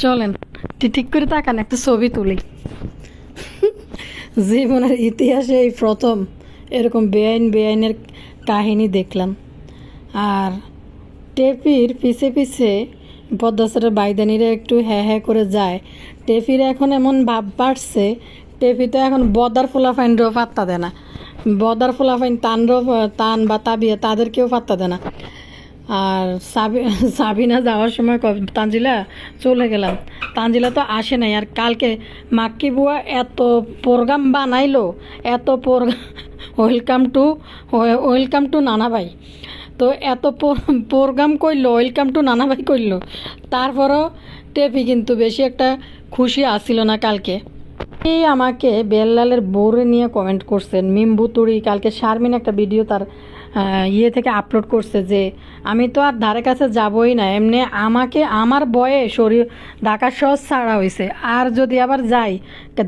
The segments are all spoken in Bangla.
চলেন ঠিক করে তাকান, একটা ছবি তুলি। জীবনের ইতিহাসে এই প্রথম এরকম বেআইনের কাহিনী দেখলাম। আর টেপির পিছে পিছে পদ্মাসরের বাইদানিরা একটু হ্যাঁ হ্যাঁ করে যায়। টেপির এখন এমন ভাব বাড়ছে, টেপি তো এখন বদার ফোলাফাইনরও পাত্তা দেয় না। বদার ফোলাফাইন তান বা তাবিয়া তাদেরকেও পাত্তা দেয় না। আর সাবিনা যাওয়ার সময় তানজিলা চলে গেলাম, তানজিলা তো আসে নাই। আর কালকে মাক্কি বুয়া এত প্রোগ্রাম বানাইলো, এত ওয়েলকাম টু নানা ভাই। তো এত প্রোগ্রাম করলো, ওয়েলকাম টু নানা ভাই করলো, তারপরও টেপি কিন্তু বেশি একটা খুশি আসছিল না কালকে। এই আমাকে বেল্লালের বউরে নিয়ে কমেন্ট করছেন মিমবুতুড়ি। কালকে শারমিন একটা ভিডিও তার থেকে আপলোড করছে যে আমি তো আর ধারে কাছে যাবই না, এমনি আমাকে আমার বয়ে শরীর ঢাকা শহর ছাড়া হয়েছে, আর যদি আবার যাই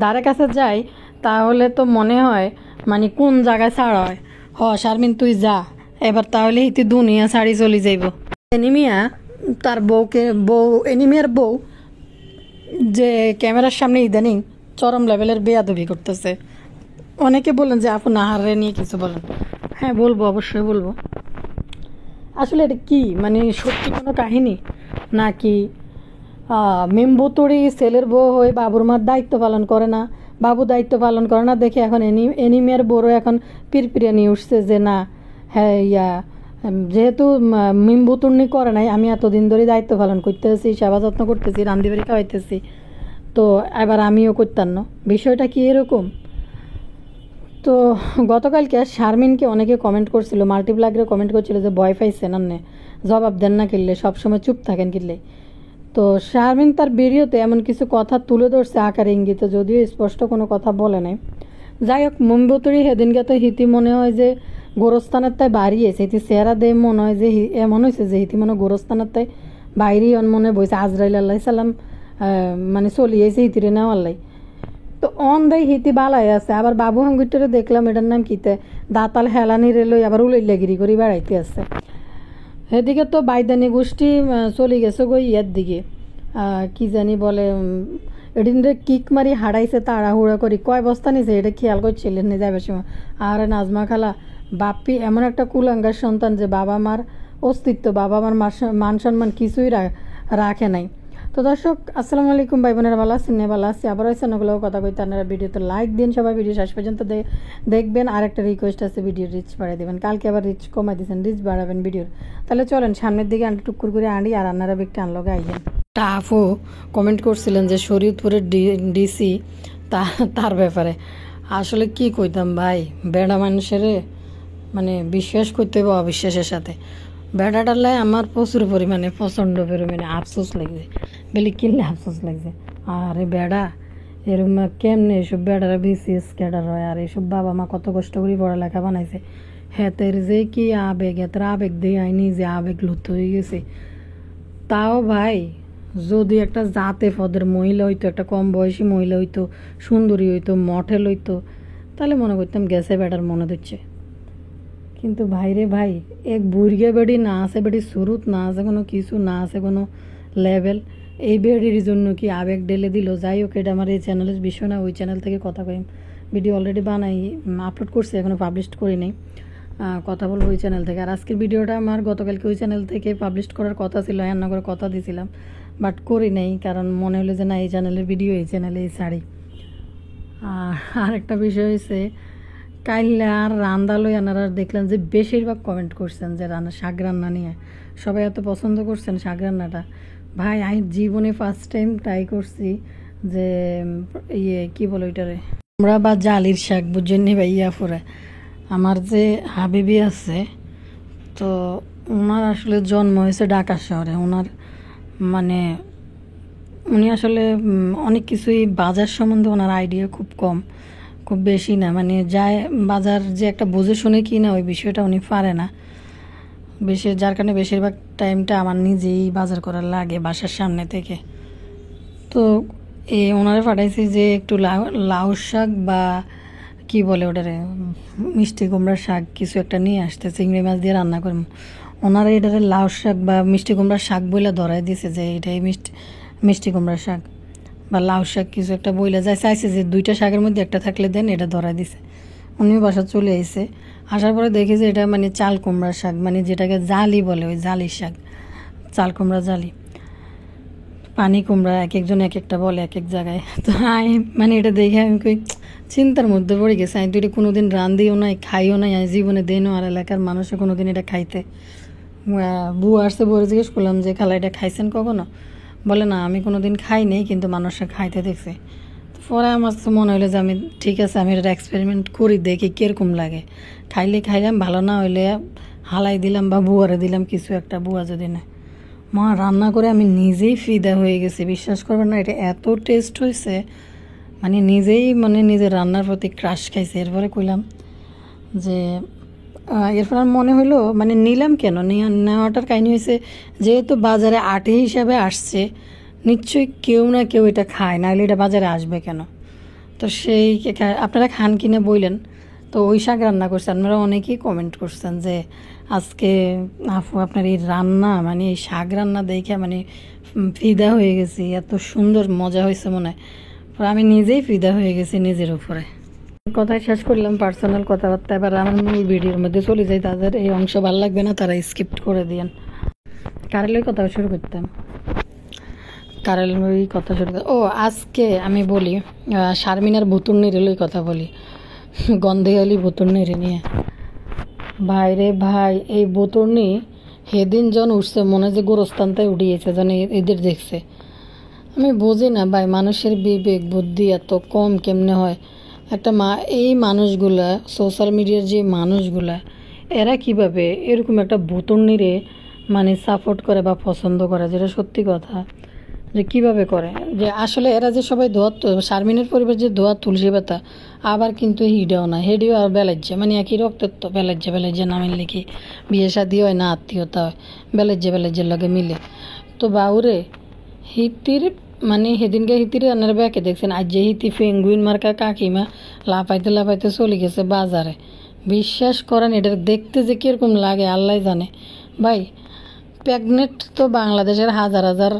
ধারে কাছে যাই তাহলে তো মনে হয় মানে কোন জায়গায় ছাড়া হয়। শারমিন তুই যা এবার, তাহলে ইতি দুনিয়া ছাড়ি চলে যাইব। এনিমিয়া তার এনিমিয়ার বউ যে ক্যামেরার সামনে ইদানিং চরম লেভেলের বেয়াদবি করতেছে। অনেকে বলেন যে আপু নাহারে নিয়ে কিছু বলেন। হ্যাঁ বলবো, অবশ্যই বলবো। আসলে এটা কি মানে সত্যি কোনো কাহিনী নাকি মেম্বুতুড়ি ছেলের বউ হয়ে বাবুর মার দায়িত্ব পালন করে না, বাবু দায়িত্ব পালন করে না দেখে এখন এনিমিয়ার বড় এখন পিরপিরিয়া নিয়ে উঠছে যে না হ্যাঁ যেহেতু মিম্বুতুর্নি করে নাই, আমি এতদিন ধরে দায়িত্ব পালন করতেছি, সেবা যত্ন করতেছি, রান্দি বাড়ি খাওয়াইতেছি, তো এবার আমিও করতাম না। বিষয়টা কি এরকম? তো গতকালকে শারমিনকে অনেকে কমেন্ট করছিল, মাল্টিপ্লাগরে কমেন্ট করছিল যে ভয় পাইছেন আন্নে, জবাব দেন না কিনলে, সবসময় চুপ থাকেন কিনলে। তো শারমিন তার ভিডিওতে এমন কিছু কথা তুলে ধরছে আকার ইঙ্গিতে, যদিও স্পষ্ট কোনো কথা বলে নাই। যাই হোক, মুম্বতুরি সেদিনকে তো হিতি মনে হয় যে গোরস্থানের তাই বাড়িয়েছে, হিতি চেহারা দিয়ে মনে হয় যে এমন হয়েছে যে হিতি মনে গোরস্থানের তাই বাইরেই মনে বইছে আজরাইল আল্লাহ সাল্লাম মানে চলিয়েছে হিতিরে নেওয়াল্লাই। তো দেয় হিতি বালাই আছে। আবার বাবু হাঙ্গুইটারে দেখলাম, এটার নাম কিতে দাতাল হেলানি রেলই আবার উলাইলাগিরি করে বেড়াইতে আছে। সেদিকে তো বাইদানি গোষ্ঠী চলে গেছে গই ইয়ার দিকে, কি জানি বলে এদিন কিক মারি হারাইছে তাড়াহুড়া করি, কয় বস্তা নিছে এটা খেয়াল করছিলেন না যাবার সময়। আর নাজমা খালা বাপ্পি এমন একটা কুলাঙ্গার সন্তান যে বাবা মার অস্তিত্ব, বাবা মার মান সম্মান কিছুই রাখে নাই। তো দর্শক আসসালামু আলাইকুম, ভাই বোনেরা ভালো আছেন? ভালো আছি। আবার হয়েছে ওগুলো কথা কইতে আপনারা ভিডিওতে লাইক দিন, সবাই ভিডিও শেষ পর্যন্ত দেখবেন। আর একটা রিকোয়েস্ট আছে, ভিডিও রিচ বাড়াই দেবেন। কালকে আবার রিচ কমাই দিয়েছেন, রিচ বাড়াবেন ভিডিওর। তাহলে চলেন সামনের দিকে আন্টি টুকুর করে আনি আর আপনারা একটু আনলগে আইবেন। টাফও কমেন্ট করছিলেন যে শরীয়তপুরের ডিসি তার ব্যাপারে। আসলে কি কইতাম ভাই, বেড়া মানুষের মানে বিশ্বাস করতে হবে অবিশ্বাসের সাথে। বেড়াটালাই আমার প্রচুর পরিমাণে প্রচণ্ড পরিমাণে আফসোস লাগছে, বেলি কিনলে আফসোস লাগছে। আর এই বেড়া এরকম কেমনে এসব বেড়ারা বিসিএস ক্যাডার হয়, আর এইসব বাবা মা কত কষ্ট করে পড়ালেখা বানাইছে, হেতের যে কি আবেগ, এতের আবেগ দিয়ে আইনি যে আবেগ লুপ্ত হয়ে গেছে। তাও ভাই যদি একটা জাতে পদের মহিলা হইতো, একটা কম বয়সী মহিলা হইতো, সুন্দরী হইতো, মঠেল হইতো, তাহলে মনে করতাম গেছে বেটার মনে দিচ্ছে। কিন্তু ভাইরে ভাই, এক বুড়িয়া বেড়ি না আছে, বেড়ি শুরুত না আছে কোনো কিছু, না আছে কোনো লেভেল, এই বেড়ির জন্য কি আবেগ ঢেলে দিল। যাই হোক, এটা আমার এই চ্যানেলের বিষয় না, ওই চ্যানেল থেকে কথা কই, ভিডিও অলরেডি বানাই আপলোড করছি, এখনও পাবলিশ করি নাই, কথা বলবো ওই চ্যানেল থেকে। আর আজকের ভিডিওটা আমার গতকালকে ওই চ্যানেল থেকে পাবলিশ করার কথা ছিল, রান্না করে কথা দিয়েছিলাম, বাট করি নাই, কারণ মনে হলো যে না এই চ্যানেলের ভিডিও এই চ্যানেলেই ছাড়ি। আর একটা বিষয় হয়েছে, কাইলে আর রান্না লই আনারা দেখলেন যে বেশিরভাগ কমেন্ট করছেন যে শাক রান্না নিয়ে, সবাই এত পছন্দ করছেন শাক রান্নাটা। ভাই আমি জীবনে ফার্স্ট টাইম ট্রাই করছি যে কি বলো ওইটারে আমরা বা জালির শাক, বুঝছেন নি ভাই? ফুরে আমার যে হাবিবি আছে, তো ওনার আসলে জন্ম হয়েছে ঢাকা শহরে। ওনার মানে উনি আসলে অনেক কিছুই বাজার সম্বন্ধে ওনার আইডিয়া খুব কম, খুব বেশি না, মানে যায় বাজার যে একটা বুঝে শুনে কি না ওই বিষয়টা উনি পারে না বেশি, যার কারণে বেশিরভাগ টাইমটা আমার নিজেই বাজার করার লাগে বাসার সামনে থেকে। তো ওনারে পাঠাইছি যে একটু লাউ শাক বা কি বলে ওটারে মিষ্টি কুমড়ার শাক কিছু একটা নিয়ে আসতে, চিংড়ি মাছ দিয়ে রান্না করবো। ওনারা এটারে লাউ শাক বা মিষ্টি কুমড়ার শাক বলে ধরাই দিয়েছে যে এটাই মিষ্টি কুমড়ার শাক বা লাউ শাক কিছু একটা বইলা যায়, চাইছে যে 2টা শাকের মধ্যে একটা থাকলে দেন, এটা ধরা দিছে। উনিও বাসা চলে আইছে, আসার পরে দেখি যে এটা মানে চাল কুমড়ার শাক, মানে যেটাকে জালি বলে, ওই জালির শাক, চাল কুমড়া জালি, পানি কুমড়া এক একজন এক একটা বলে এক এক জায়গায়। তো আমি মানে এটা দেখে আমি কই চিন্তার মধ্যে পড়ে গেছে, আমি তো এটা কোনো দিন রান্ধিও নাই, খাইও নাই, আমি জীবনে দেনও আর এলাকার মানুষে কোনো দিন এটা খাইতে। বউ আসছে, বউরে জিজ্ঞেস করলাম যে খালা এটা খাইছেন কখনো? বলে না, আমি কোনো দিন খাই নাই, কিন্তু মানুষরা খাইতে দেখছি। পরে আমার কাছে মনে হলো যে আমি ঠিক আছে, আমি এটা এক্সপেরিমেন্ট করি, দেখি কীরকম লাগে। খাইলাম, ভালো না হইলে হালাই দিলাম বা বুয়ারে দিলাম কিছু একটা, বুয়া যদি না। মা রান্না করে আমি নিজেই ফিদা হয়ে গেছি, বিশ্বাস করবেন না, এটা এত টেস্ট হয়েছে, মানে নিজেই মানে নিজের রান্নার প্রতি ক্রাশ খাইছে। এরপরে কইলাম যে এরপর আর মনে হলো মানে নিলাম কেন, নেওয়াটার কাহিনী হয়েছে যেহেতু বাজারে আটি হিসাবে আসছে, নিশ্চয়ই কেউ না কেউ এটা খায়, নাহলে এটা বাজারে আসবে কেন। তো সেই আপনারা খান কিনে বললেন। তো ওই শাক রান্না করছে, আপনারা অনেকেই কমেন্ট করছেন যে আজকে আপু আপনার এই রান্না, মানে এই শাক রান্না দেখে মানে ফিদা হয়ে গেছি, এত সুন্দর মজা হয়েছে মনে হয়। আমি নিজেই ফিদা হয়ে গেছি নিজের উপরে। কথাই শেষ করলাম পার্সোনাল কথাবার্তা, এবার আমার মূল ভিডিওর মধ্যে চলে যাই। তাদের এই অংশ ভালো লাগবে না, তারা স্কিপ্ট করে দিয়েন। কারেলের কথা শুরু করতাম, কারেলের কথা শুরু করতাম। ও আজকে আমি বলি শারমিনার ভুতুন্নির লই কথা বলি, গন্ধেয়ালি ভুতুন্নির নিয়ে। ভাই রে ভাই, এই ভুতুন্নি সেদিন জন উঠছে, মনে যে গোরস্থানটাই উঠিয়েছে, যেন এদের দেখছে। আমি বুঝি না ভাই, মানুষের বিবেক বুদ্ধি এত কম কেমনে হয়। একটা এই মানুষগুলা, সোশ্যাল মিডিয়ার যে মানুষগুলা, এরা কিভাবে এরকম একটা ভুতুন্নিরে মানে সাপোর্ট করে বা পছন্দ করে, যেটা সত্যি কথা, যে কিভাবে করে। যে আসলে এরা যে সবাই শারমিনের পরিবার যে দোয়া তুলসী পাতা, আবার কিন্তু হিডেও না, হেডিও আর বেলাজ্জা, মানে একই রক্তের তো, বেলাজ্জা নামের লিখি বিয়ে শাদি হয় না, আত্মীয়তা হয়, বেলাজ্জার লগে মিলে। তো বাউরে হিতির মানে সেদিনকে হিতিরে আনার ব্যাকে দেখছেন, আজ যে হিতি পেঙ্গুইন মার্কা কাকিমা লাফাইতে চলে গেছে বাজারে। বিশ্বাস করেন, এটা দেখতে যে কীরকম লাগে আল্লাহ জানে। ভাই প্রেগনেন্ট তো বাংলাদেশের হাজার হাজার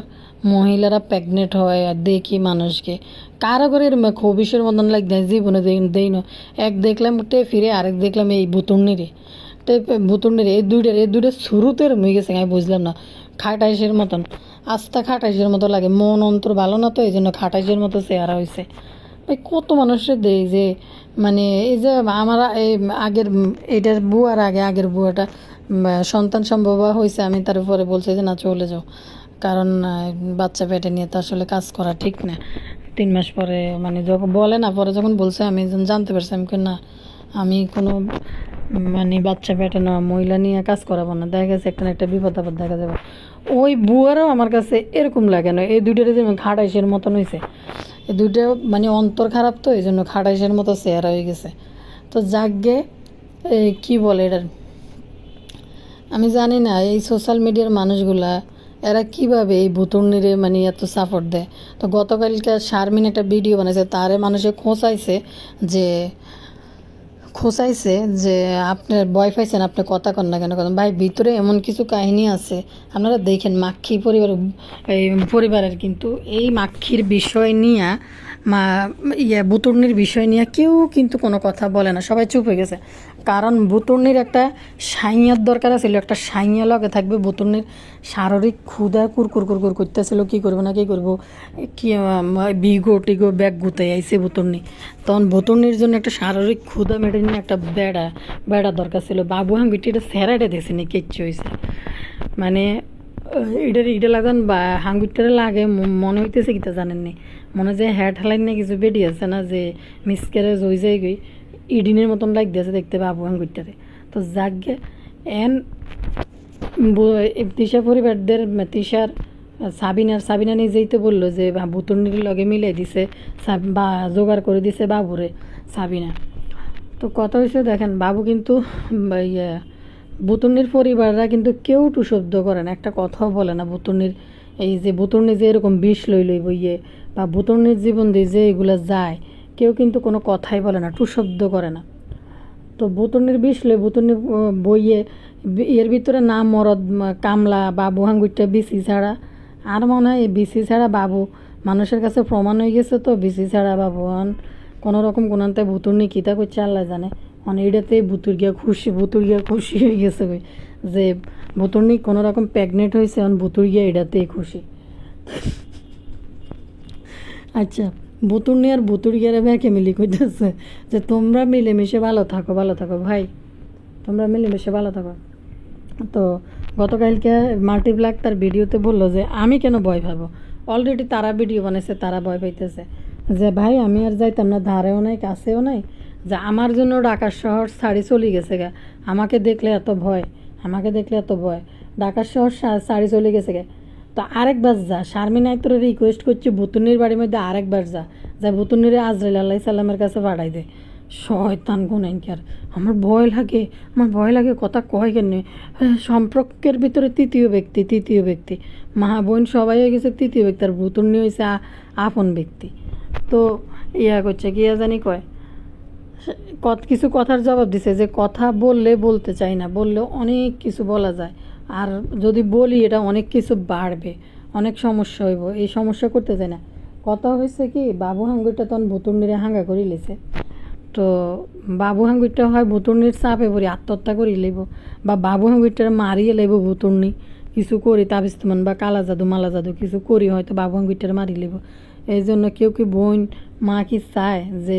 মহিলারা প্রেগনেন্ট হয়, আর দেখি মানুষকে কারো করে এরকম খবিসের মতন লাগছে, জীবনে দেই না। এক দেখলাম ফিরে, আরেক দেখলাম এই ভুতুন্নিরে, এই দুইটার শুরুতে হয়ে গেছে, আমি বুঝলাম না। খাটাইশের মতন, আস্তা খাটাইশের মতো লাগে, মন অন্তর ভালো না, তো এই জন্য খাটাইশের মতো চেহারা হয়েছে। ভাই কত মানুষের দেয় যে মানে এই যে আমার এই আগের এটার বুয়ার আগের বুয়াটা সন্তান সম্ভব হয়েছে, আমি তার উপরে বলছি যে না চলে যাও, কারণ বাচ্চা পেটে নিয়ে তো আসলে কাজ করা ঠিক না। 3 মাস পরে মানে যখন বলে না, পরে যখন বলছে আমি জানতে পারছি, আমি না আমি কোনো মানে বাচ্চা পেটে নেওয়া মহিলা নিয়ে কাজ করাবো না, দেখা গেছে একটা না একটা বিপদ আপদ দেখা যাবে। ওই বুয়ারও আমার কাছে এরকম লাগে না, এই দুইটার যেমন খাটাইশের মতন হয়েছে, এই দুইটা মানে অন্তর খারাপ, তো এই জন্য খাটাইশের মতো চেহারা হয়ে গেছে। তো যাকগে কি বলে এটার, আমি জানি না এই সোশ্যাল মিডিয়ার মানুষগুলা এরা কিভাবে এই ভুতুন্নিরে মানে এত সাপোর্ট দেয়। তো গতকালকে শারমিন একটা ভিডিও বানাইছে, তারে মানুষে খোঁচাইছে যে আপনার বয় পাইছেন, আপনি কথা কন না কেন কথা। ভাই ভিতরে এমন কিছু কাহিনী আছে, আপনারা দেখেন। মাক্ষী পরিবারের কিন্তু এই মাক্ষীর বিষয় নিয়ে ভুতুন্নির বিষয় নিয়ে কেউ কিন্তু কোনো কথা বলে না, সবাই চুপ হয়ে গেছে। কারণ ভুতুন্নির একটা সাইয়ার দরকার ছিল, একটা সাইয়া লগে থাকবে। ভুতুন্নির শারীরিক ক্ষুধা কুরকুর করতেছিল, কী করবো না কী করবো, কি টিগো ব্যাগ গুতাই আইসে ভুতুন্নি। তখন ভুতুন্নির জন্য একটা শারীরিক ক্ষুধা মেটে নিয়ে একটা বেড়া দরকার ছিল। বাবু হাঙ্গুটি এটা স্যারাইটা দেখছে নি কিচ্ছু হয়েছে, মানে এটা লাগান বা হাঙ্গুরটারে লাগে মনে হইতেছে কিতা জানেননি, মনে হয় যে হ্যাট হালাইন না কিছু বেরিয়ে আছে না, যে মিসক্যারেজ হয়ে যায় গই ইডিনের মতন লাগতেছে দেখতে বাবু হাঙ্গুরটারে। তো যাকে তিশা পরিবারদের তিশার সাবিনা নিজেই তো বললো যে ভুতুন্নির লগে মিলে দিছে বা জোগাড় করে দিছে বাবুরে সাবিনা। তো কথা হয়েছে দেখেন, বাবু কিন্তু ভুতুন্নির পরিবাররা কিন্তু কেউ টু শব্দ করে না, একটা কথাও বলে না। ভুতুন্নির এই যে ভুতুন্নি যে এরকম বিষ লই বইয়ে বা ভুতুন্নির জীবন দিয়ে যে এগুলো যায়, কেউ কিন্তু কোনো কথাই বলে না, টু শব্দ করে না। তো ভুতুন্নির বিষ লই, ভুতুন্নি বইয়ে এর ভিতরে না মরদ কামলা বা বুহাঙ্গুইটা বিসি ছাড়া আর মনে হয় এই বিসি ছাড়া বাবু মানুষের কাছে প্রমাণ হয়ে গেছে, তো বিসি ছাড়া বাবু কোনো রকম কোনান্তে ভুতুর নি কিতা করছে আল্লাহ জানে। এটাতে ভুতুর গিয়া খুশি হয়ে গেছে যে ভুতুরনি কোনো রকম প্রেগনেন্ট হয়েছে, ভুতুর গিয়া এটাতেই খুশি। আচ্ছা, ভুতুরনি আর ভুতুর গিয়ারে ব্যাকে মিলি কইতেছে যে তোমরা মিলেমিশে ভালো থাকো ভাই, তোমরা মিলেমিশে ভালো থাকো। তো গতকালকে মাল্টিপ্লাক তার ভিডিওতে বললো যে আমি কেন ভয় পাবো, অলরেডি তারা ভিডিও বানাইছে, তারা ভয় পাইতেছে যে ভাই আমি আর যাইতাম না, ধারেও নাই কাছেও নাই, যে আমার জন্য ঢাকার শহর ছাড়ি চলে গেছে গা, আমাকে দেখলে এত ভয়, ঢাকার শহর ছাড়ি চলে গেছে গে। তো আরেকবার যা, শারমিন আক্তার রিকোয়েস্ট করছি ভুতুনির বাড়ির মধ্যে আরেকবার যা ভুতুনিরে আজরাইল আল্লাহ সাল্লামের কাছে পাঠাই দে। শয়তান গুনাইনকার, আমার ভয় লাগে কথা কয় কেন। সম্পর্কের ভিতরে তৃতীয় ব্যক্তি মা বোন সবাই হয়ে গেছে তৃতীয় ব্যক্তি, আর ভুতুনি হয়েছে আপন ব্যক্তি। তো করছে কি জানি কয়, কিছু কথার জবাব দিছে যে কথা বলতে চাই না, বললেও অনেক কিছু বলা যায়, আর যদি বলি এটা অনেক কিছু বাড়বে, অনেক সমস্যা হইব, এই সমস্যা করতে চাই না। কথা হয়েছে কি, বাবু হাঙ্গুরটা তখন ভুতুরনিরে হাঙ্গা করে লেছে। তো বাবু হাঙ্গুরটা হয় ভুতুরনির চাপে পড়ি আত্মহত্যা করি লইব, বা বাবু হাঙ্গুরটার মারিয়ে লইব ভুতুরনি কিছু করি, তাবিস্তমান বা কালা জাদু মালা জাদু কিছু করি, হয়তো বাবু হাঙ্গুরটার মারি লইব। এই জন্য কেউ কি বোন মা কি চায় যে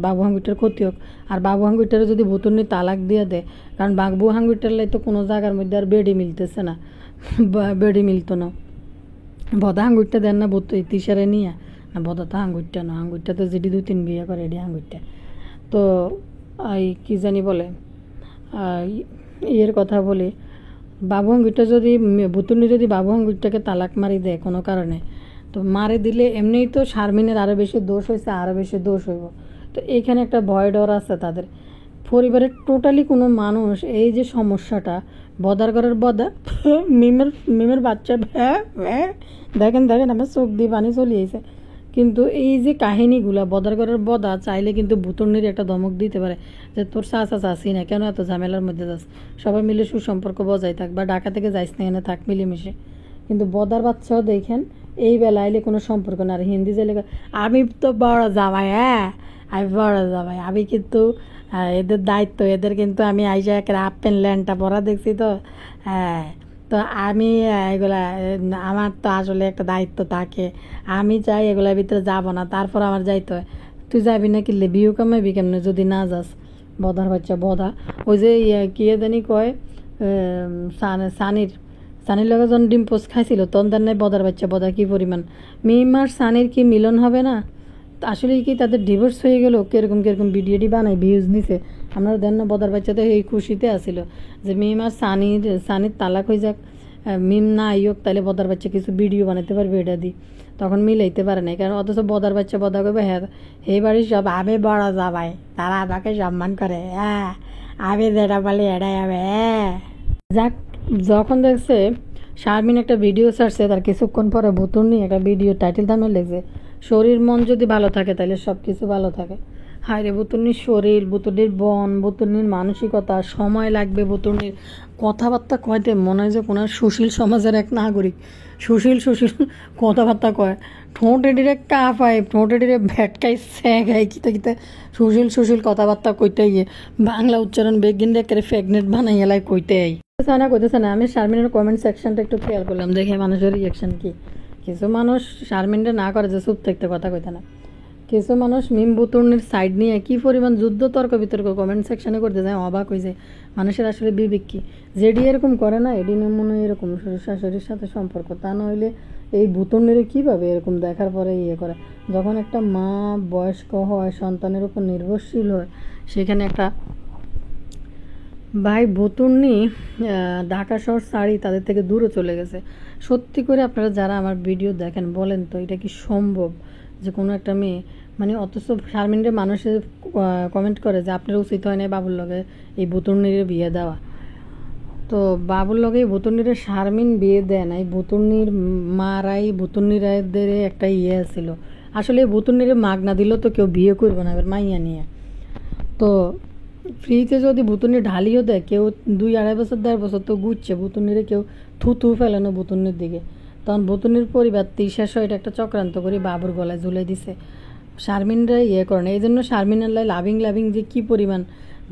বাবু হাঙ্গুরটার ক্ষতি হোক, আর বাবু হাঙ্গুরটারে যদি ভুতুরনি তালাক দিয়ে দেয়, কারণ বাবু হাঙ্গুরটার লাই তো কোনো জায়গার মধ্যে আর বেডি মিলতেছে না, বেডি মিলতো না। বদা হাঙ্গুরটা দেন না তিসারে নিয়ে, না বদা তো হাঙ্গুরটা না, হাঙ্গুরটা তো যেটি 2-3 বিয়ে করে এটি হাঙ্গুরটা। তো এই কী জানি বলে ইয়ের কথা বলি, বাবু হাঙ্গুরটা যদি ভুতুরনি যদি বাবু হাঙ্গুরটাকে তালাক মারি দেয় কোনো কারণে, তো মারে দিলে এমনিই তো শারমিনের আরও বেশি দোষ হয়েছে, আরও বেশি দোষ হইব। তো এইখানে একটা ভয় ডর আছে তাদের পরিবারের টোটালি কোনো মানুষ। এই যে সমস্যাটা বদার ঘরের বদা মিমের বাচ্চা দেখেন আমার চোখ দিয়ে পানি চলিয়েছে। কিন্তু এই যে কাহিনীগুলা বদার ঘরের বদা চাইলে কিন্তু ভুতুরনির একটা ধমক দিতে পারে যে তোর চাচি না, কেন এত ঝামেলার মধ্যে যাস, সবাই মিলে সুসম্পর্ক বজায় থাক, বা ঢাকা থেকে যাইস না এনে থাক মিলেমিশে। কিন্তু বদার বাচ্চাও দেখেন এই বেলা আইলে কোনো সম্পর্ক না, আর হিন্দি চাইলে আমি তো বড় জামাই, আমি বড় জামাই, আমি কিন্তু এদের দায়িত্ব, এদের কিন্তু আমি আইসা একটা হাফ প্যান্ট ল্যান্ডটা পরা দেখছি তো, তো আমি এগুলা আমার তো আসলে একটা দায়িত্ব থাকে, আমি চাই এগুলার ভিতরে যাব না, তারপর আমার যাইতে হয়। তুই যাবি না কিনলে বিউ কামাবি কেমনে যদি না যাস, বদার বাচ্চা বদা। ওই যে কি জানি কয় সানির লগে যখন ডিম পোস্ট খাইছিল তখন তার নাই বদার বাচ্চা বদা কি পরিমাণ। মিম আর সানির কি মিলন হবে না, আসলে কি তাদের ডিভোর্স হয়ে গেল, কিরকম ভিডিওটি বানাই ভিউজ নিছে, আপনারা দেন না। বদার বাচ্চাতে এই খুশিতে আসিল যে মিম আর সানির তালাক হয়ে যাক, মিম না আইয়ক, তাহলে বদার বাচ্চা কিছু ভিডিও বানাতে পারবে এটা দি, তখন মিলাইতে পারে নাই। কারণ অথচ বদার বাচ্চা বদা করবে, হ্যাঁ এই বাড়ির সব আমি বড় যাবাই, তারা আমাকে সম্মান করে, আমি যেটা বলি এটাই হবে। যাক, যখন দেখছে শারমিন একটা ভিডিও ছাড়ছে, তার কিছুক্ষণ পরে ভুতুরনি একটা ভিডিও টাইটেল দামে লেগেছে শরীর মন যদি ভালো থাকে তাহলে সব কিছু ভালো থাকে। হায় রে, ভুতুরনির শরীর, ভুতুরনির বন, ভুতুরনির মানসিকতা, সময় লাগবে ভুতুরনির কথাবার্তা কয়তে মনে হয় যে কোনো সুশীল সমাজের এক নাগরিক, সুশীল কথাবার্তা কয়, ঠোঁটে ডিরে কাঁপায়, ঠোঁটে ডিরে ভেটকাই স্যাগাই, কিতা সুশীল কথাবার্তা কইতে গিয়ে বাংলা উচ্চারণ বেগিন রেখে প্রেগনেন্ট বানাই এলাই কইতে কইতেছে না। আমি শারমিনের কমেন্ট সেকশনটা একটু খেয়াল করলাম, দেখে মানুষের রিয়াকশন কি। কিছু মানুষ শারমিনটা না করে যে চুপ থাকতে কথা কইতে না, কিছু মানুষ মিম ভুতুরনির সাইড নিয়ে কি পরিমাণ যুদ্ধ তর্ক বিতর্ক কমেন্ট সেকশনে করতে যায়, অবাক হয়ে যায়। মানুষের আসলে বিবেক কি, যেডি এরকম করে না এডি মনে হয় এরকম শাশুড়ির সাথে সম্পর্ক, তা নইলে এই ভুতুরনিরে কীভাবে এরকম দেখার পরে করে। যখন একটা মা বয়স্ক হয়, সন্তানের উপর নির্ভরশীল হয়, সেখানে একটা ভাই ভুতুরনি ঢাকা শহর ছাড়ি তাদের থেকে দূরে চলে গেছে। সত্যি করে আপনারা যারা আমার ভিডিও দেখেন বলেন তো, এটা কি সম্ভব যে কোনো একটা মেয়ে মানে, অথচ শারমিনের মানুষের কমেন্ট করে যে আপনার উচিত হয় না বাবুর লগে এই ভুতুরনির বিয়ে দেওয়া। তো বাবুর লগে ভুতুরনির শারমিন বিয়ে দেয় না, এই ভুতুরনির মারাই ভুতুরনিরাদের একটা ছিল। আসলে ভুতুরনির মাগনা দিলেও তো কেউ বিয়ে করবে না, এবার মাইয়া নিয়ে। তো ফ্রিতে যদি ভুতুরনি ঢালিও দেয়, কেউ 2-2.5 বছর 1.5 বছর তো ঘুরছে ভুতুরনিরে, কেউ থুতু ফেলে না ভুতুরনির দিকে। তখন বতুনির পরিবার তিশাসহ এটা একটা চক্রান্ত করে বাবুর গলায় ঝুলে দিছে। শারমিনরা করে না, এই জন্য শারমিনের লাই লাভিং যে কী পরিমাণ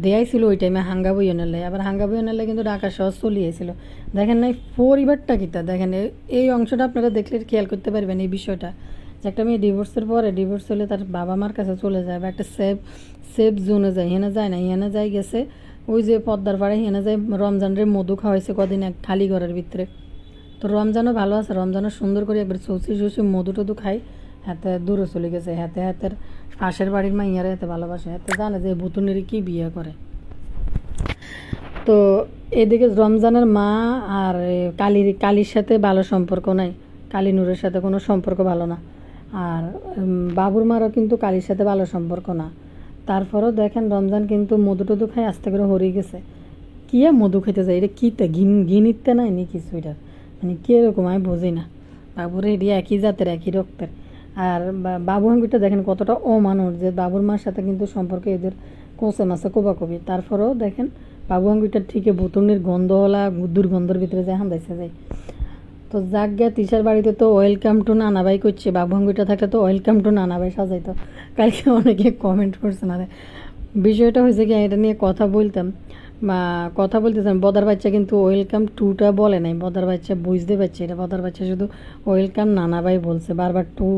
দেয়াই ছিল ওই টাইমে হাঙ্গা বইয়নের লাই, আবার হাঙ্গা বইয়নের লাই কিন্তু ঢাকা শহর চলিয়েছিল। দেখেন নাই পরিবারটা কিতা, দেখেন এই অংশটা আপনারা দেখলে খেয়াল করতে পারবেন এই বিষয়টা, যে একটা মেয়ে ডিভোর্সের পরে ডিভোর্স হলে তার বাবা মার কাছে চলে যায় বা একটা সেফ জোনে যায়, হেনে যায় না, হেনে যায় গেছে ওই যে পদ্মার পাড়ে, হেনে যায় রমজানরে মধু খাওয়াইছে কদিন এক খালি ঘরের ভিতরে। তো রমজানও ভালো আছে, রমজানও সুন্দর করে একবার চৌচি মধু টধু খাই, হাতে দূরে চলে গেছে, হাতের পাশের বাড়ির মাইয়ারে হাতে ভালোবাসে, হাতে জানে যে বুতুনেরই কি বিয়ে করে। তো এদিকে রমজানের মা আর কালীর সাথে ভালো সম্পর্ক নাই, কালী নূরের সাথে কোনো সম্পর্ক ভালো না, আর বাবুর মারও কিন্তু কালীর সাথে ভালো সম্পর্ক না। তারপরেও দেখেন রমজান কিন্তু মধু টধু খাই আস্তে করে হরিয়ে গেছে। কি মধু খেতে যায়, এটা কীতে ঘিনিতে নাই নি কিছু, এটা মানে কীরকম আমি বুঝি না। বাবুর এটি একই জাতের একই রক্তের, আর বাবু হাঙ্গুরটা দেখেন কতটা অমানুষ, যে বাবুর মার সাথে কিন্তু সম্পর্ক এদের কোচে মাছে কোবাকবি। তারপরেও দেখেন বাবু হাঙ্গুরটা ঠিকই বুতুনির গন্ধওয়ালা দুর্গন্ধের ভিতরে যায় হান্দাইছে যায়। তো যাক গিয়া তিশার বাড়িতে তো ওয়েলকাম টু নানাবাই করছে, বাবু হাঙ্গুরটা থাকলে তো ওয়েলকাম টু নানাবাই সাজাইতো। কালকে অনেকে কমেন্ট করছে না, বিষয়টা হয়েছে কি এটা নিয়ে কথা বলতাম বা কথা বলতেছেন। বদার বাচ্চা কিন্তু ওয়েলকাম টুটা বলে নাই, বদার বাচ্চা বুঝতে পারছে এটা, বদার বাচ্চা শুধু ওয়েলকাম নানাবাই বলছে, বারবার টু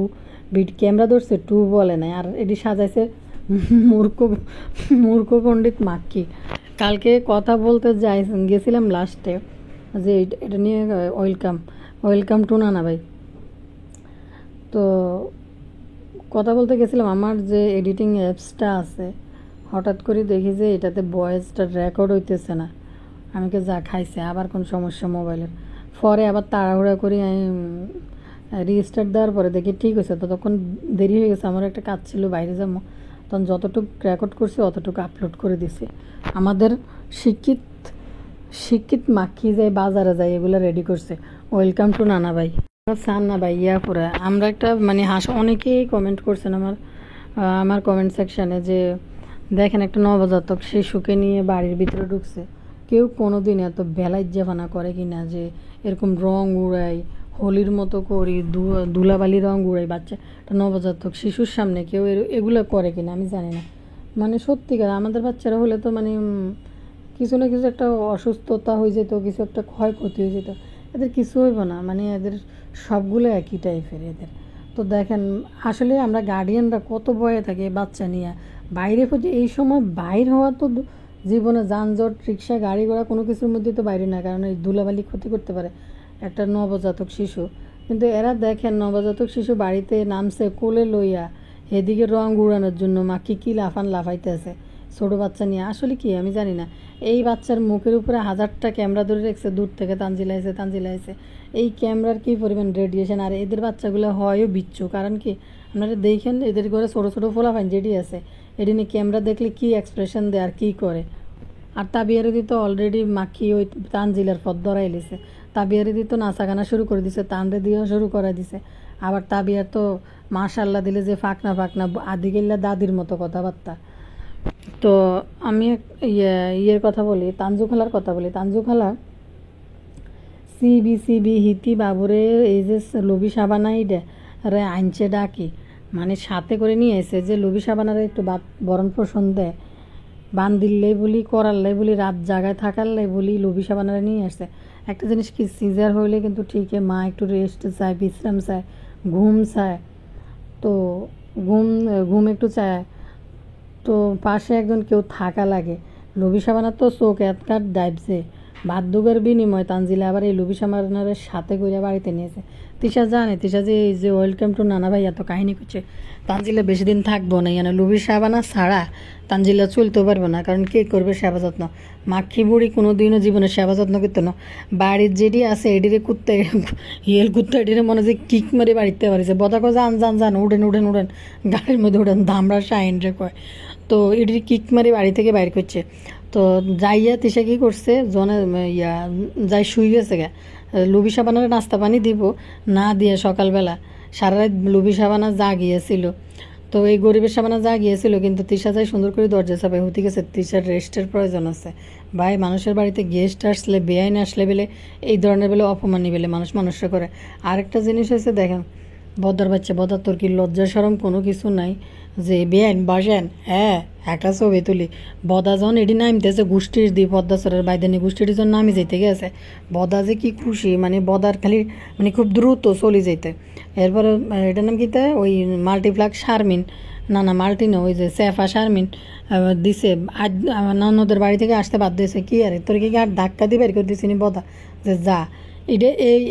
বিট ক্যামেরা ধরছে, টু বলে নাই। আর এটি সাজাইছে মূর্খ পণ্ডিত মাক্কি। কালকে কথা বলতে গেছিলাম লাস্টে যে এটা নিয়ে ওয়েলকাম টু নানাবাই। তো কথা বলতে গেছিলাম, আমার যে এডিটিং অ্যাপসটা আছে হঠাৎ করে দেখি যে এটাতে ভয়েসটা রেকর্ড হইতেছে না। আমাকে যা খাইছে আবার কোন সমস্যা মোবাইলের, পরে আবার তাড়াহুড়া করি আমি রিস্টার্ট দেওয়ার পরে দেখি ঠিক হয়েছে। তো তখন দেরি হয়ে গেছে, আমার একটা কাজ ছিল বাইরে যাবো, তখন যতটুকু রেকর্ড করছি অতটুকু আপলোড করে দিছি। আমাদের শিক্ষিত মাখি যায় বাজারে যায় এগুলো রেডি করছে। ওয়েলকাম টু নানাবাই সান্নাবাই পরে আমরা একটা মানে অনেকেই কমেন্ট করছেন আমার কমেন্ট সেকশানে যে দেখেন একটা নবজাতক শিশুকে নিয়ে বাড়ির ভিতরে ঢুকছে, কেউ কোনো দিন এত বেলায় জাফানা করে কি না, যে এরকম রং উড়াই হোলির মতো করি ধুলাবালি রং উড়াই বাচ্চা একটা নবজাতক শিশুর সামনে কেউ এগুলো করে কিনা আমি জানি না। মানে সত্যিকার আমাদের বাচ্চারা হলে তো মানে কিছু না কিছু একটা অসুস্থতা হয়ে যেত, কিছু একটা ক্ষয়ক্ষতি হয়ে যেত, এদের কিছু হইব না, মানে এদের সবগুলো একই টাইপের এদের। তো দেখেন আসলে আমরা গার্ডিয়ানরা কত ভয়ে থাকি বাচ্চা নিয়ে বাইরে এই সময় বাইর হওয়া তো জীবনে যানজট রিক্সা গাড়ি ঘোড়া কোনো কিছুর মধ্যে তো বাইরে না, কারণ এই ধুলাবালি ক্ষতি করতে পারে একটা নবজাতক শিশু। কিন্তু এরা দেখেন নবজাতক শিশু বাড়িতে নামছে কোলে লইয়া, এদিকে রং উড়ানোর জন্য মা কি লাফাইতে আছে ছোটো বাচ্চা নিয়ে। আসলে কি আমি জানি না, এই বাচ্চার মুখের উপরে 1000টা ক্যামেরা ধরে রেখেছে, দূর থেকে তানজিলাইছে। এই ক্যামেরার কি পরিমাণ রেডিয়েশন, আর এদের বাচ্চাগুলো হয়ও বিচ্ছু। কারণ কি আপনারা দেখেন এদের ঘরে ছোটো ফোলাফাইন যেটি আছে এটি নিয়ে ক্যামেরা দেখলে কি এক্সপ্রেশন দেয় আর কী করে। আর তাবিয়ারে দিত অলরেডি মাখি ওই তানজিলার পথ ধরাই লিছে, তাবিয়ারে দিত নাচা গানা শুরু করে দিছে, তানরে দিয়েও শুরু করে দিছে। আবার তাবিয়ার তো মাশাল্লাহ দিলে যে ফাঁকনা আদিগেল্লা দাদির মতো কথাবার্তা। তো আমি ইয়ের কথা বলি, তানজু খালার কথা বলি। তানজু খালা সিবি হিতি বাবুরে এই যে লবি সাবানাই রে আনছে ডাকি, মানে সাথে করে নিয়ে এসে যে লবি সাবানারে একটু বরণ পোষণ দেয়, বান দিল্লাই বলি করাল্লাই বলি রাত জাগায় থাকাল্লাই বলি লবি সাবানারে নিয়ে আসছে। একটা জিনিস কি সিজার হইলে কিন্তু ঠিকই মা একটু রেস্ট চায়, বিশ্রাম চায়, ঘুম চায়। তো ঘুম একটু চায়, তো পাশে একজন কেউ থাকা লাগে। লবি সাবানার তো চোখ এতকার ডাইবছে, বাদ্যকের বিনিময় তানজিলা আবার এই লবি সাবানারের সাথে করে বাড়িতে নিয়েছে। তিশা জানে, তিশা যে এই যে ওয়েলকাম টু নানা ভাই এত কাহিনী করছে, তানজিলা বেশি দিন থাকবো না, মানে লবি সাবানা ছাড়া তানজিলা চলতেও পারবো না। কারণ কে করবে সেবা যত্ন, মাখি বুড়ি কোনো দিনও জীবনে সেবা যত্ন করতো না। বাড়ির যেটি আছে এডিরে কুত্তে এডিরে মনে যে কিক মারি বাড়িতে পারিছে, বদাকো যান উড়েন গাড়ির মধ্যে উঠেন ধামরা শাইন রে কয়। তো এডির কিক মারি বাড়ি থেকে বাইর করছে। তো যাইয়া তিশা কী করছে যাই শুই গেছে গা, লুবি সাবানার নাস্তা পানি দিব না দিয়ে সকালবেলা সারা রাত লুবি সাবানা জাগিয়েছিল। তো এই গরিবের সাবানা যা গিয়েছিল, কিন্তু তৃষা যাই সুন্দর করে দরজা চাপে হুতি গেছে তৃষার রেস্টের প্রয়োজন আছে। ভাই মানুষের বাড়িতে গেস্ট আসলে বেআইন আসলে বেলে এই ধরনের বেলে অপমানি বেলে মানুষ মানুষরা করে। আরেকটা জিনিস হয়েছে দেখেন, বদার বাচ্চা বদার তোর কি লজ্জা সরম কোনো কিছু নাই যে বেআইন বাসেন হ্যাঁ একটা ছবি তুলি। বদা যখন এটি নামতেছে গোষ্ঠীর দিয়ে পদ্মাচরের বাইদানি গোষ্ঠীর জন্য নামি যেতে গেছে, বদা যে কি খুশি, মানে বদার খালি মানে খুব দ্রুত চলে যেতে। এরপরে এটার নাম কিতা ওই মাল্টিপ্লাক শারমিন, না মাল্টি না ওই যে সেফা শারমিন দিছে আজ ননদের বাড়ি থেকে আসতে বাধ্য হয়েছে। কি আরে তোর কি আর ধাক্কা দিয়ে বের করে দিছিনি বদা যে যা। এটা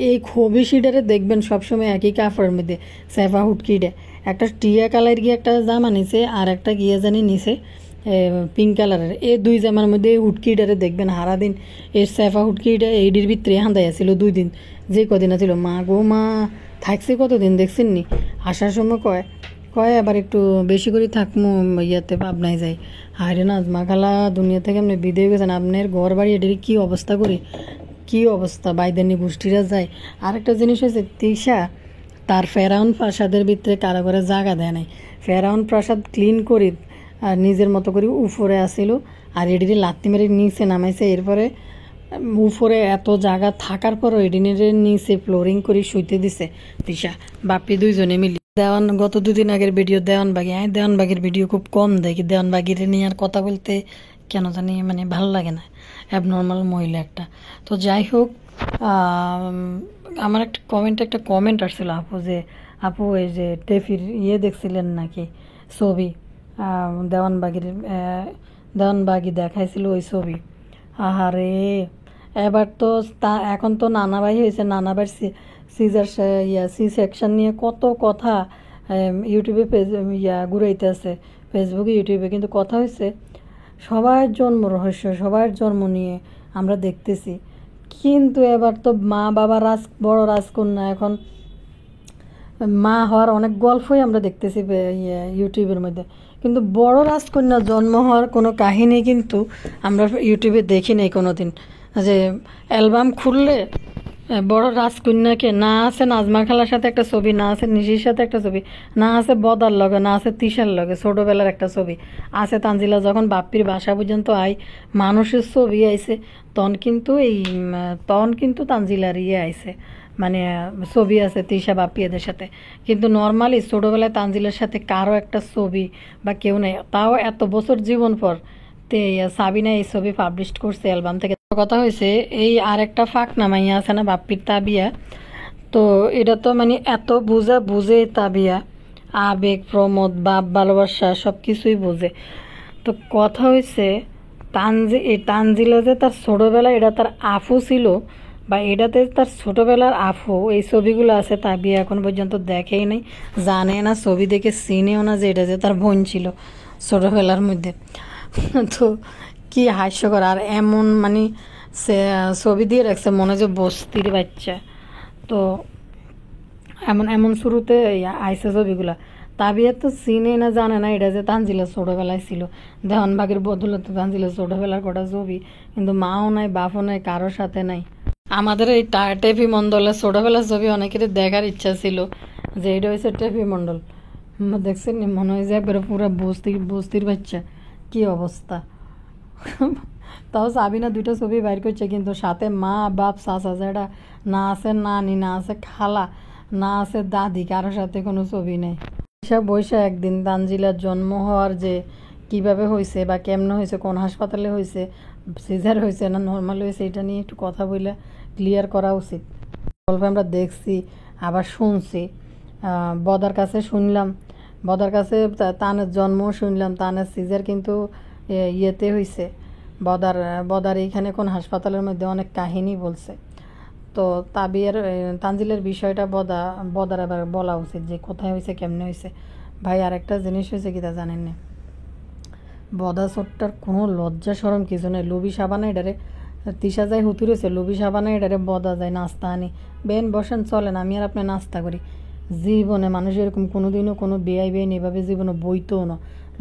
এই খবি সিডারে দেখবেন সবসময় একই কাপড়ের মধ্যে সেফা হুটকিডে একটা টিয়া কালার গিয়ে একটা জামা নিছে আর একটা গিয়ে জানি নিছে পিঙ্ক কালারের। এই দুই জামার মধ্যে এই হুটকিডারে দেখবেন হারাদিন এই সেফা হুটকিটা এইডির ভিতরে হান্দাই আসছিল 2 দিন, যে কদিন আছিল। মা গো মা থাকছে কতদিন দেখছেন নি। আসার সময় কয় কয় আবার একটু বেশি করে থাকমু ইয়াতে পাবনায় যাই। হায়রে নাজমা খালা দুনিয়া থেকে আপনি বিদেয় গেছেন, আপনার ঘর বাড়ি এটির কী অবস্থা করি, কী অবস্থা বাইদানি গোষ্ঠীরা যায়। আরেকটা জিনিস হয়েছে তৃষা তার ফেরাউন প্রাসাদের ভিতরে কারো করে জায়গা দেয় নাই। ফেরাউন প্রাসাদ ক্লিন করি আর নিজের মতো করে উপরে আসিল আর এডিরে লাত্তি মেরে নিচে নামাইছে। এরপরে উপরে এত জায়গা থাকার পরও এডিনের নিচে ফ্লোরিং করে শুইতে দিছে তৃষা বাপি দুইজনে মিলি। দেওয়ান গত 2 দিন আগের ভিডিও দেওয়ানবাগি, দেওয়ানবাগির ভিডিও খুব কম দেখি। দেওয়ানবাগির নিয়ে আর কথা বলতে কেন জানি মানে ভালো লাগে না, অ্যাবনর্মাল মহিলা একটা। তো যাই হোক, আমার একটা কমেন্ট আসছিল আপু যে আপু এই যে টেফির দেখছিলেন নাকি ছবি, দেওয়ানবাগি দেখাইছিল ওই ছবি। আহারে এবার তো এখন তো নানাভাই হয়েছে, নানাভাই সিজার সি সেকশন নিয়ে কত কথা ইউটিউবে ঘুরাইতে আছে, ফেসবুকে ইউটিউবে। কিন্তু কথা হয়েছে সবার জন্ম রহস্য, সবার জন্ম নিয়ে আমরা দেখতেছি। কিন্তু এবার তো মা বাবা বড় রাজকন্যা, এখন মা হওয়ার অনেক গল্পই আমরা দেখতেছি ইউটিউবের মধ্যে, কিন্তু বড় রাজকন্যা জন্ম হওয়ার কোনো কাহিনী কিন্তু আমরা ইউটিউবে দেখি নাই কোনো দিন। যে অ্যালবাম খুললে বড় রাজকন্যাকে না আছে নাজমা খালার সাথে একটা ছবি, না আছে নিশির সাথে একটা ছবি, না আছে বদার লগে, না আছে তৃষার লগে ছোটোবেলার একটা ছবি আছে। তানজিলা যখন বাপ্পির বাসা পর্যন্ত মানুষের ছবি আইছে তখন কিন্তু তানজিলার আইছে, মানে ছবি আছে তৃষা বাপ্পি এদের সাথে। কিন্তু নর্মালি ছোটোবেলায় তানজিলার সাথে কারো একটা ছবি বা কেউ নেই, তাও এত বছর জীবন পর সাবিনা এই ছবি পাবলিশ করছে অ্যালবাম থেকে। কথা হয়েছে এই আর একটা ফাঁক নামাইয়া আছে না বাপ্পির তাবিয়া, তো এটা তো মানে এত বুঝে তাবিয়া আবেগ প্রমোদ বাপ ভালোবাসা সব কিছুই বোঝে। তো কথা হয়েছে এই তানজিলা যে তার ছোটোবেলায় এটা তার আফু ছিল বা এটাতে তার ছোটোবেলার আফু, এই ছবিগুলো আছে তাবিয়া এখন পর্যন্ত দেখেই নাই, জানে না, ছবি দেখে চিনেও না যে এটা যে তার বোন ছিল ছোটোবেলার মধ্যে। তো কি হাস্যকর। আর এমন মানে সে ছবি দিয়ে রাখছে মনে যে বস্তির বাচ্চা। তো এমন শুরুতে আইসে ছবিগুলা তাবিয়া তো চিনে না, জানে না এটা যে তানজিলা ছোটোবেলায় ছিল। দেওয়ানবাগের বদলতে তানজিলা ছোটোবেলার কটা ছবি, কিন্তু মাও নাই বাপও নাই কারোর সাথে নাই। আমাদের এই টেপি মণ্ডলের ছোটোবেলার ছবি অনেকের দেখার ইচ্ছা ছিল যে এটা হয়েছে টেপি মণ্ডল, দেখছেন মনে হয় যে একবারে পুরো বস্তির বাচ্চা, কি অবস্থা। তাও সাবিনা 2টা ছবি বাইর করছে, কিন্তু সাথে মা বাপ চাচা যেটা না আছে, নানি না আছে খালা, না আছে দাদি, কারোর সাথে কোনো ছবি নেই। বৈশা একদিন তানজিলার জন্ম হওয়ার যে কিভাবে হয়েছে বা কেমন হয়েছে, কোন হাসপাতালে হয়েছে, সিজার হয়েছে না নর্মাল হয়েছে, এটা নিয়ে একটু কথা বলে ক্লিয়ার করা উচিত। গল্প আমরা দেখছি আবার শুনছি, বদার কাছে শুনলাম, বদার কাছে তানের জন্ম শুনলাম, তানের সিজার কিন্তু ইয়েতে হয়েছে বদার এইখানে কোন হাসপাতালের মধ্যে অনেক কাহিনী বলছে। তো তানজিলের বিষয়টা বদার আবার বলা উচিত যে কোথায় হয়েছে কেমনে হয়েছে। ভাই আরেকটা জিনিস হয়েছে কি তা জানেন না, বদা ছোট্টার কোনো লজ্জা সরম কিছু নেই। লবি সাবানা এটারে তৃষা যায় হুতুরেছে, লবি সাবানা এটারে বদা যায় নাস্তা আনি, বেন বসেন চলেন আমি আর আপনি নাস্তা করি। জীবনে মানুষ এরকম কোনোদিনও কোনো বেআই এভাবে জীবনে বইতেও না,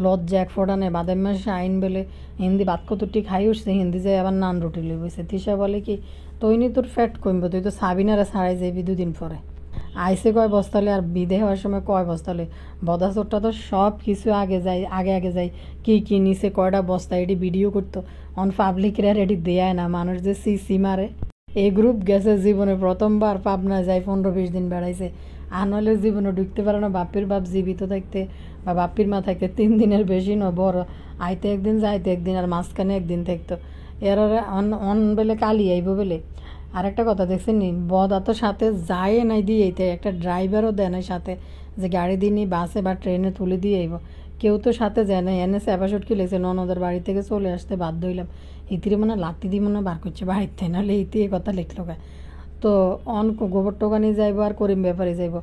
লজ্জা এক ফোটা নেই। বাদের মাসে আইন বলে হিন্দি ভাত কতটি খাই উঠছে, হিন্দি যায় আবার নান রুটি লই বসে। তৃষা বলে কি তুই নি তোর ফ্যাট কমবে, তুই তো সাবিনারা ছাড়াই যাবি 2 দিন পরে। আইসে কয় বস্তালে আর বিদে হওয়ার সময় কয় বস্তালে। বদাচোরটা তো সব কিছু আগে যায় কি নিছে কয়টা বস্তা এটি ভিডিও করতো। অন পাবলিকরা এটি দেয় না, মানুষ যে সিসি মারে। এই গ্রুপ গেছে জীবনে প্রথমবার পাবনা যায়, 15-20 দিন বেড়াইছে। আর নইলে জীবনে ঢুকতে পারে না। বাপির বাপ জীবিত থাকতে বা বাপির মা থাকতে 3 দিনের বেশি বড় আইতে একদিন যাইতে একদিন, আর মাঝখানে একদিন থাকতো। এর অন বেলে কালি আইব বেলে। আরেকটা কথা দেখছেন নি, বদা তো সাথে যায় নাই দিয়ে একটা ড্রাইভারও দেয় নাই সাথে, যে গাড়ি দিয়ে বাসে বা ট্রেনে তুলে দিয়ে আইব। কেউ তো সাথে যায় না। এনে স্যাপাশট কি লেগেছে, ননদের বাড়ি থেকে চলে আসতে বাধ্য হইলাম। ইতিরে মনে লাত্তি দিয়ে মনে বার করছে বাড়িতে, নাহলে ইতি এই কথা লিখলো গায়। তো গোবর টোকানি যাইব আর করিম ব্যাপারে যাইব।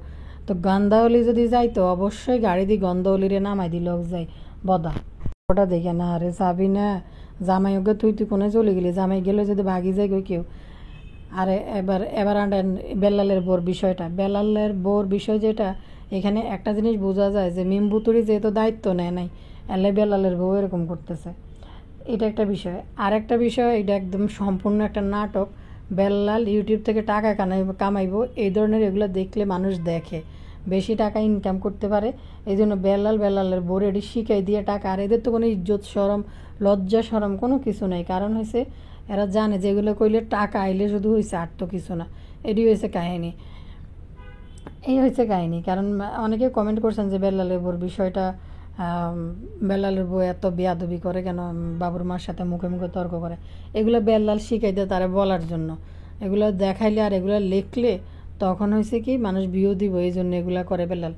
তো গন্ধাওলি যদি যাইতো অবশ্যই গাড়ি দিয়ে গন্ধাওলিরে নামাই দিল যাই বদা। ওটা দেখে না আরে যাবি না, জামাই ওকে তুই কোনে চলে গেলি, জামাই গেলে যদি ভাগি যায় কেউ। আরে এবার আন্ডার বেলালের বোর বিষয়টা, বেলালের বোর বিষয় যেটা, এখানে একটা জিনিস বোঝা যায় যে মিমবুতুরি যেহেতু দায়িত্ব নেয় নাই, এলে বেলালের বউ এরকম করতেছে। এটা একটা বিষয়। আর একটা বিষয়, এটা একদম সম্পূর্ণ একটা নাটক। বেল্লাল ইউটিউব থেকে টাকা কামাইবো, এই ধরনের এগুলো দেখলে মানুষ দেখে, বেশি টাকা ইনকাম করতে পারে। এই জন্য বেল্লালের বোর এটি শিখাই দিয়ে টাকা। আর এদের তো কোনো ইজ্জত সরম লজ্জা সরম কোনো কিছু নেই। কারণ হয়েছে এরা জানে যে এগুলো কইলে টাকা আইলে শুধু হয়েছে, আর তো কিছু না। এটি হয়েছে কাহিনী, এই হয়েছে কাহিনী। কারণ অনেকে কমেন্ট করছেন যে বেল্লালের বোর বিষয়টা, বেল্লালের বউ এত বেয়াদবি করে কেন, বাবুর মার সাথে মুখে মুখে তর্ক করে। এগুলো বেল্লাল শিখাই দেয় তারা বলার জন্য। এগুলো দেখাইলে আর এগুলো লিখলে তখন হয়েছে কি মানুষ ভিউ দিব, এই জন্য এগুলো করে বেল্লাল।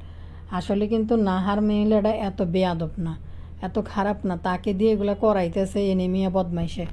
আসলে কিন্তু নাহার মহিলাটা এত বেয়াদব না, এত খারাপ না, তাকে দিয়ে এগুলো করাইতেছে এনিমিয়া বদমাইশে।